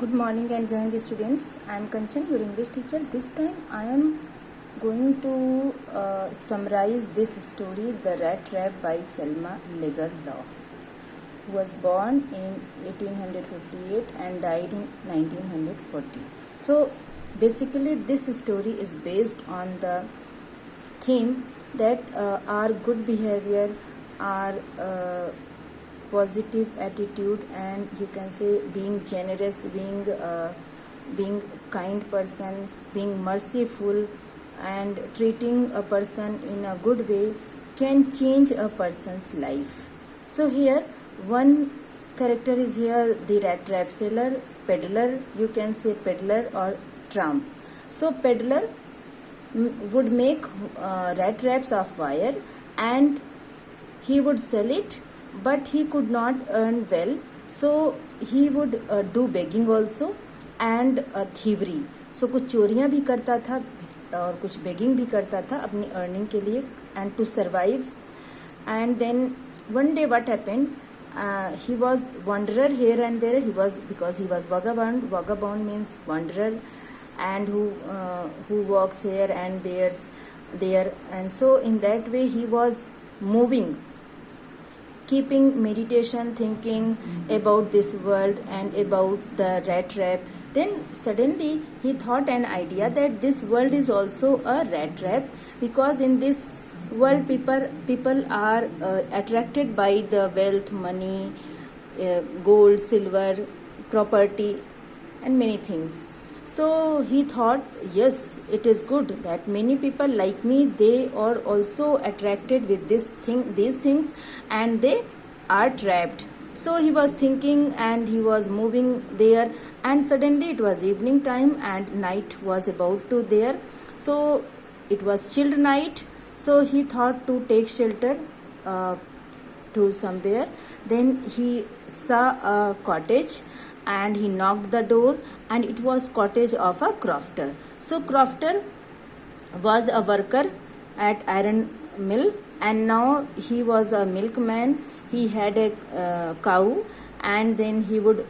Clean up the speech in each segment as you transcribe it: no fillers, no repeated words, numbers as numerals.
Good morning and join the students. I am Kanchan, your English teacher. This time I am going to summarize this story, The Rat Trap by Selma Lagerlöf, who was born in 1858 and died in 1940. So basically this story is based on the theme that our good behavior, our positive attitude, and you can say being generous, being kind person, being merciful and treating a person in a good way can change a person's life. So here one character is here, the rat trap seller, peddler, you can say peddler or tramp. So peddler would make rat traps of wire and he would sell it, but he could not earn well, so he would do begging also and thievery. So कुछ चोरियां भी करता था और कुछ begging भी करता था अपनी earning के लिए and to survive. And then one day what happened, he was wanderer here and there. Because he was vagabond. Vagabond means wanderer, and who walks here and there, and so in that way he was moving, keeping meditation, thinking about this world and about the rat trap. Then suddenly he thought an idea that this world is also a rat trap, because in this world people are attracted by the wealth, money, gold, silver, property and many things. So he thought, yes, it is good that many people like me, they are also attracted with these things and they are trapped. So he was thinking and he was moving there, and suddenly it was evening time and night was about to there. So it was chilled night, so he thought to take shelter to somewhere. Then he saw a cottage and he knocked the door, and it was cottage of a crofter. So crofter was a worker at iron mill, and now he was a milkman. He had a cow, and then he would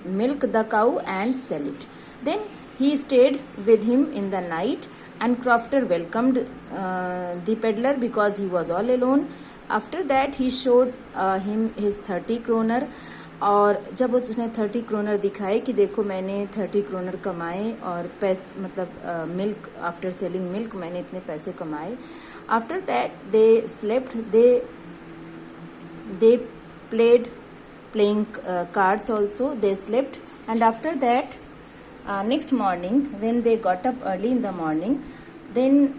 milk the cow and sell it. Then he stayed with him in the night, and crofter welcomed the peddler because he was all alone. After that he showed him his 30 kroner, और जब उसने 30 kroner दिखाए कि देखो मैंने 30 kroner कमाए और पैसे मतलब मिल्क, आफ्टर सेलिंग मिल्क मैंने इतने पैसे कमाए. After that they slept, they played playing cards also, they slept, and after that next morning when they got up early in the morning, then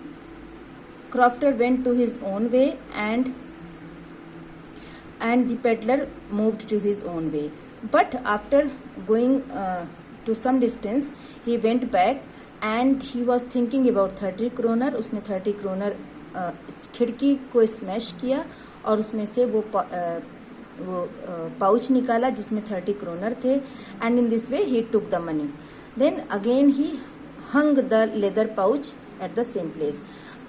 crofter went to his own way and the peddler moved to his own way. But after going to some distance, he went back and he was thinking about 30 kroner. उसने 30 kroner खिड़की को smash किया और उसमें से वो pouch निकाला जिसमें 30 kroner थे, and in this way he took the money. Then again he hung the leather pouch at the same place.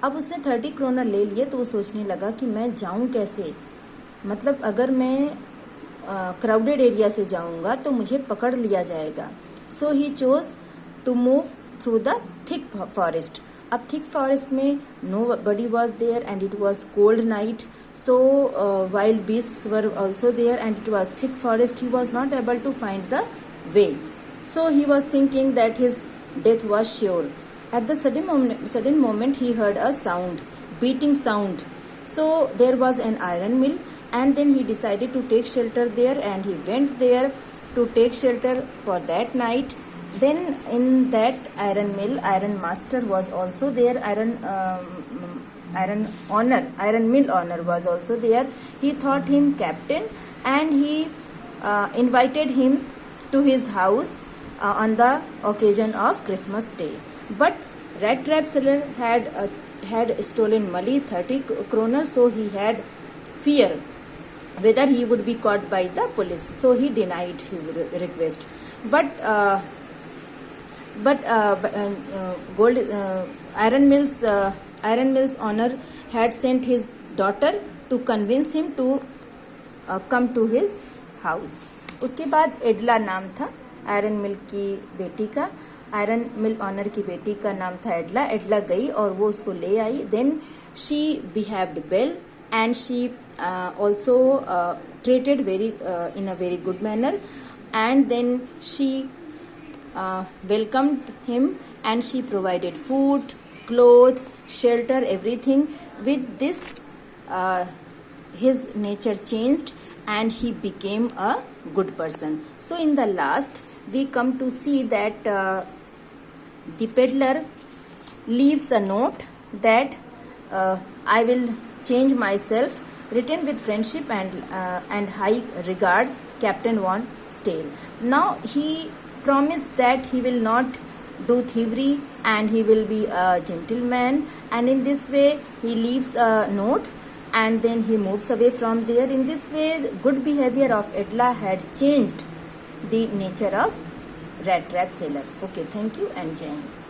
अब उसने 30 kroner ले लिए तो वो सोचने लगा कि मैं जाऊं कैसे, मतलब अगर मैं क्राउडेड एरिया से जाऊंगा तो मुझे पकड़ लिया जाएगा. So he chose to move through the thick forest. अब थिक फॉरेस्ट में nobody was there and it was cold night. So wild beasts were also there and it was thick forest. He was not able to find the way. So he was thinking that his death was sure. At the sudden moment he heard a sound, beating sound. So there was an iron mill, and then he decided to take shelter there, and he went there to take shelter for that night. Then in that iron mill, iron master was also there, iron mill owner was also there. He thought him captain, and he invited him to his house on the occasion of Christmas Day. But rat trap seller had stolen money, 30 kroner, so he had fear whether he would be caught by the police, so he denied his request. But iron mills owner had sent his daughter to convince him to come to his house. उसके बाद एडला नाम था iron मिल की बेटी का, iron मिल honour की बेटी का नाम था एडला। एडला गई और वो उसको ले आई। Then she behaved well and she also treated very in a very good manner, and then she welcomed him and she provided food, clothes, shelter, everything. With this his nature changed and he became a good person. So in the last we come to see that the peddler leaves a note that I will change myself, written with friendship and high regard, Captain Von Stale. Now he promised that he will not do thievery and he will be a gentleman, and in this way he leaves a note and then he moves away from there. In this way, good behavior of Edla had changed the nature of rat trap sailor. Okay, thank you and Jai Hind.